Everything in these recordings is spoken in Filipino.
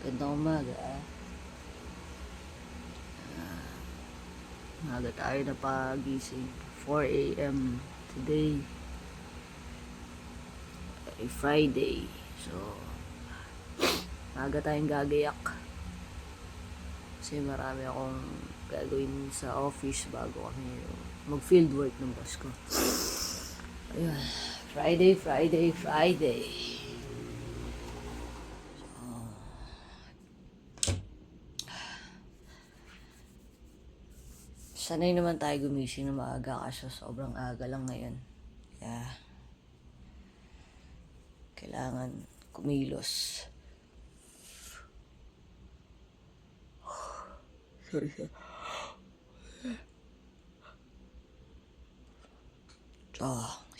Gandang umaga. Maga tayo na pagising. 4 a.m. today ay Friday. So, maga tayong gagayak. Kasi marami akong gagawin sa office bago kami mag-field work ng boss ko. Ayun. Friday. Sanay naman tayo gumising na maaga kasi sobrang aga lang ngayon. Kaya, kailangan kumilos. Sorry.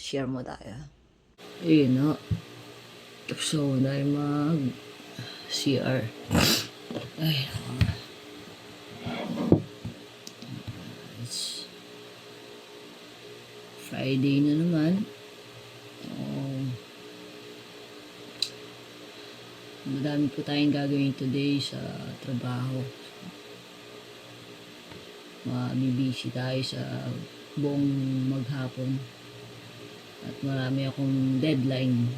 Share mo tayo. Ayun na. Tapos ako na mag-CR. Ay, it's Friday na naman. Madami po tayong gagawin today sa trabaho. Mabibisi tayo sa buong maghapon. At marami akong deadline.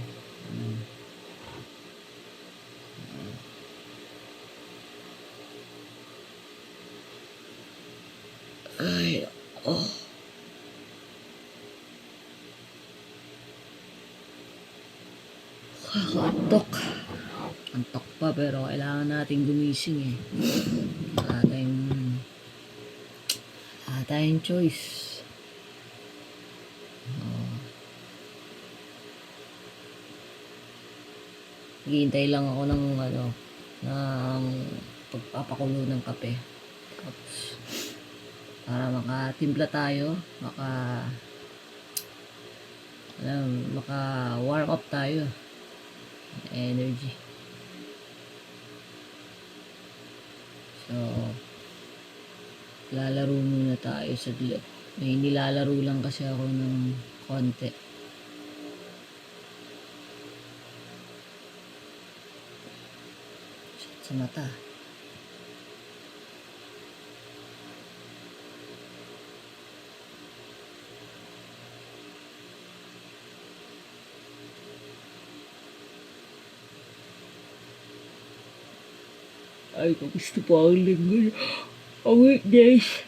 Ay, Antok. Antok pa pero kailangan natin gumising eh. Wala tayong choice. Hihintay lang ako ng pagpapakulo ng kape. Tapos, para makatimpla tayo, maka warm up tayo. Energy. So, lalaro muna tayo sa dilat. May nilalaro lang kasi ako ng konti. Sa mata. Ay, kamusta po ang linggo? Ang weekdays.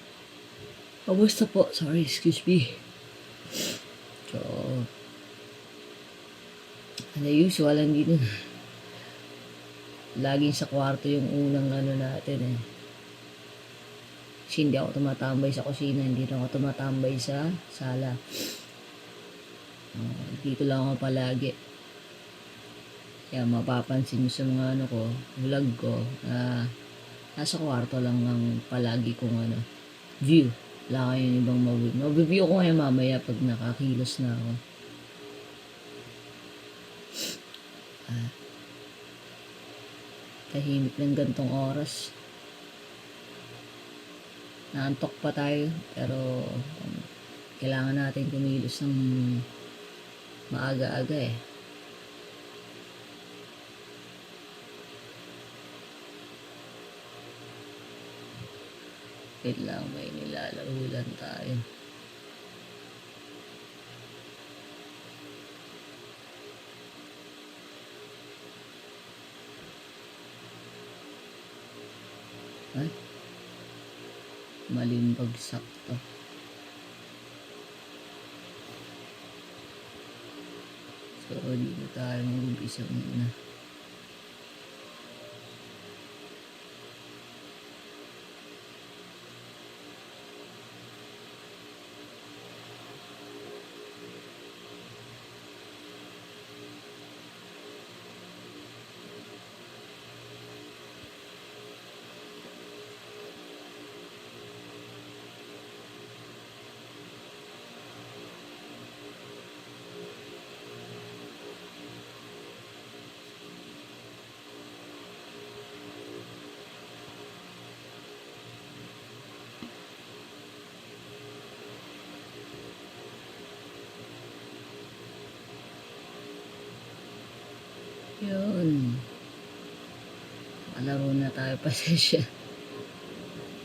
Kamusta po? Sorry, excuse me. So, usual, hindi na. Laging sa kwarto yung unang natin eh. Kasi hindi ako tumatambay sa kusina, hindi na ako tumatambay sa sala. Dito lang ako palagi. Kaya mapapansin nyo sa mga vlog ko, nasa kwarto lang ang palagi kong view. Wala kayong ibang mabibigyo ko ngayon mamaya pag nakakilos na ako. Tahimik ng gantong oras. Naantok pa tayo, pero kailangan natin kumilos ng maaga-aga eh. Wait lang, may nilalaro lang tayo. Ay, malimbag sakto. So, dito tayo mag-umpisa muna. Kalaro na tayo, pasensya.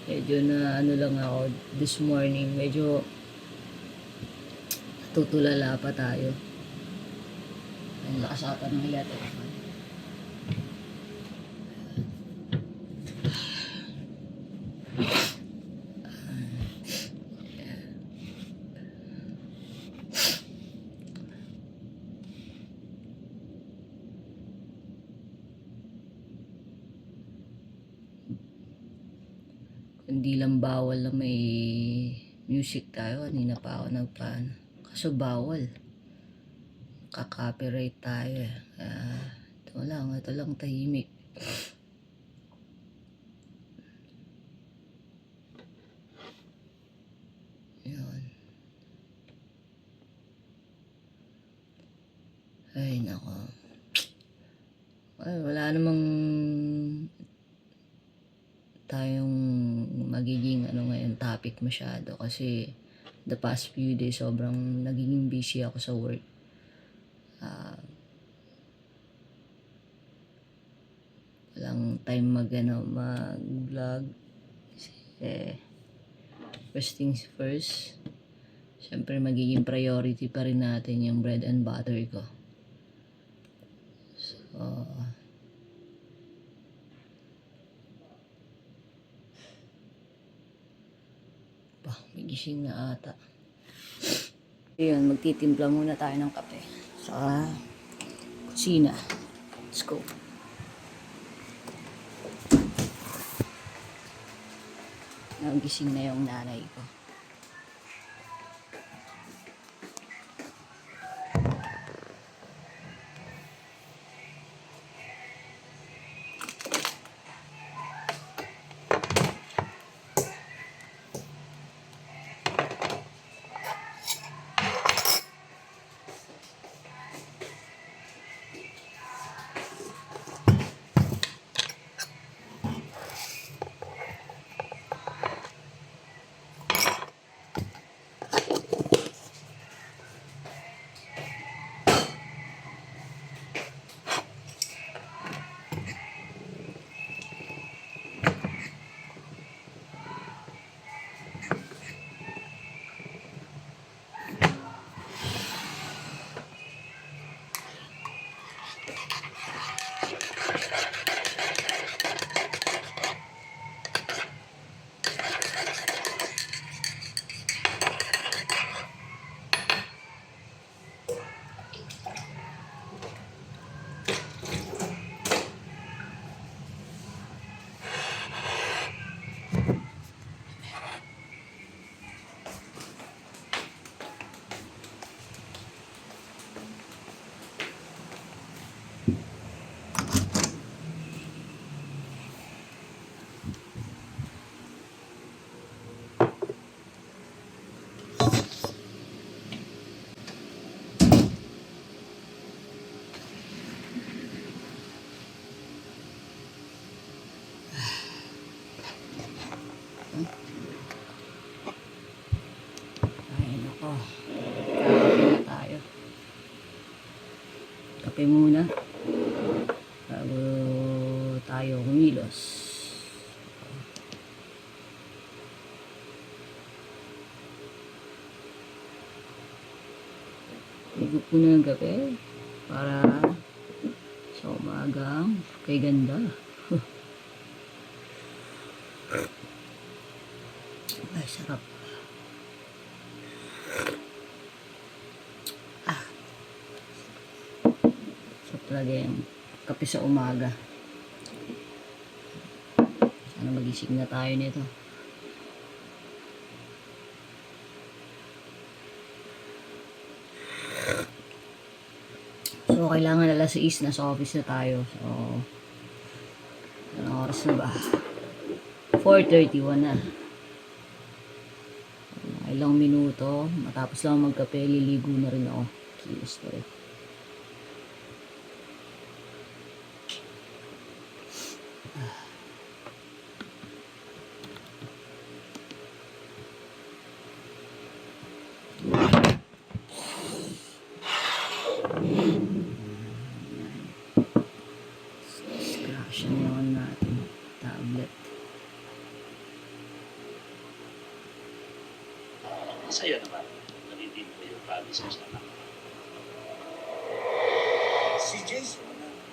Medyo na ano lang ako this morning. Medyo tutulala pa tayo. Ang lakas ata ng electric fan. Hindi lang bawal na may music tayo. Kanina pa ako nagpaano. Kaso bawal. Ka-copyright tayo eh. Ito lang tahimik. Yun. Ay, nako. Ay, wala namang tayong magiging ngayon topic masyado kasi the past few days sobrang nagiging busy ako sa work. Walang time mag-vlog. Kasi first things first, syempre magiging priority pa rin natin yung bread and butter ko. So, may gising na ata. Ayun, magtitimpla muna tayo ng kape sa kusina. Let's go. Nagising na yung nanay ko. Ay, nako. Kape na tayo. Kape muna. Bago tayo kumilos. Higop ko na ng kape para sa umagang kay ganda. Ay, sarap. Sarap talaga yung kape sa umaga. Sana magising na tayo nito. So, kailangan alas 6 na sa office na tayo. So, anong oras na ba? 4:31 na. Ilang minuto. Matapos lang magkape, liligo na rin ako. Kilos na rin. Discussion yung ano natin, tablet. Masaya naman. Narinig ko yung promise mo sa anak. Si Jason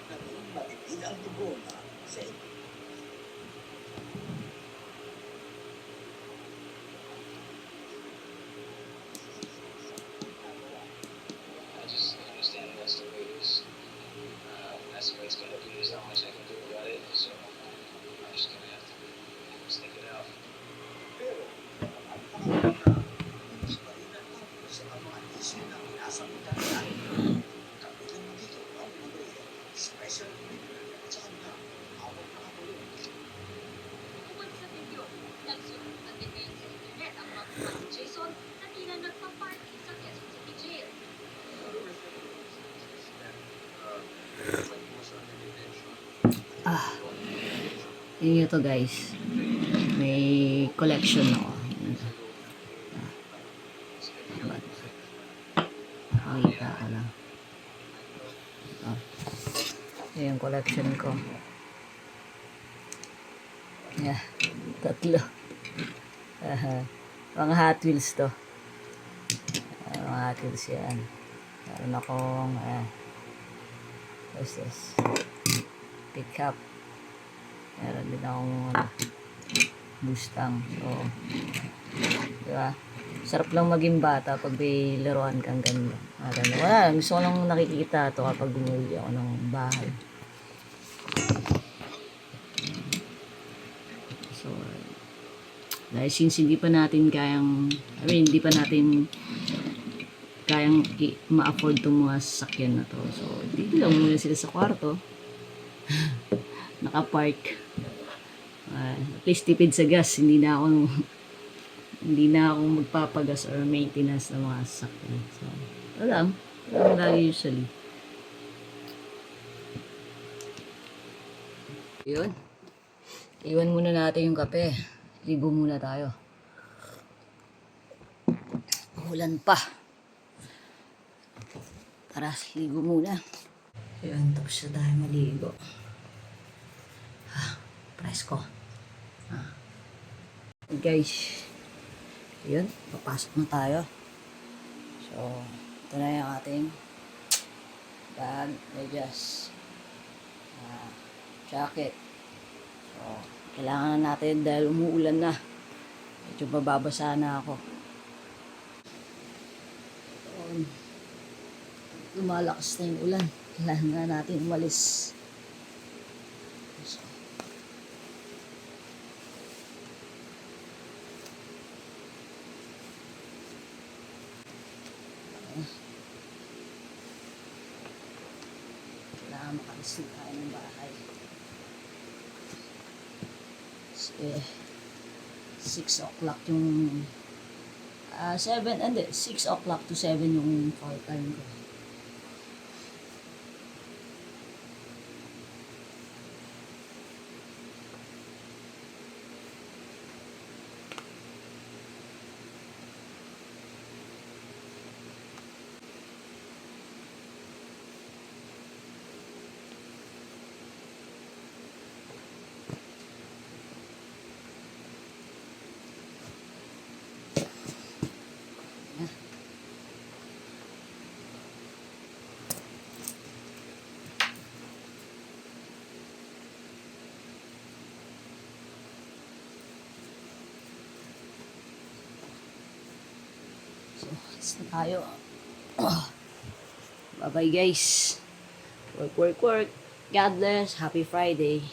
naging matipid ang tugon sa inyo. I just understand that's the way it is. That's the way it's gonna be. There's not much I can do about it. So I'm just gonna have to stick it out. Pero ang pangalala, hindi pa rin natapos sa mga isyu na pinasagutan natin. Kapilang mo dito ang Maria, special treatment at sa kanya, awag na katulong. Bukod sa video, nagsulat din ngayon sa internet ang mga kuha ni Jason na tila nagpa-party sa Quezon City Jail. Yun ito guys. May collection ako. Nakita ko lang. Ito yung collection ko. Yeah, tatlo. Mga Hot Wheels to. Mga Hot Wheels yan. Meron akong what's this? Pickup. Meron din akong Mustang. So, diba? Sarap lang maging bata pag may laruan kang ganyan. Wala, gusto ko lang nakikita ito kapag umuwi ako ng bahay. So, dahil since hindi pa natin kayang, hindi pa natin kayang ma-afford itong mga sasakyan na to. So, dito lang muna sila sa kwarto. Naka-park. At least tipid sa gas. Hindi na ako magpapagas or maintenance ng mga sasakyan. So, ito lang. Ito lang lagi usually. Yun. Iwan muna natin yung kape. Ligo muna tayo. Ulan pa. Tara, ligo muna. Yun, tapos na tayo maligo. Presko. Guys, yun, papasok na tayo. So, ito na yung ating bag, medyas, jacket. So, kailangan na natin dahil umuulan na. Medyo mababasa na ako. Lumalakas na yung ulan. Kailangan na natin umalis. So, kailangan makalis na tayo ng bahay. 6 o'clock yung 6 o'clock to 7 yung call time ko. So, alis na tayo. Bye-bye guys. Work. God bless. Happy Friday.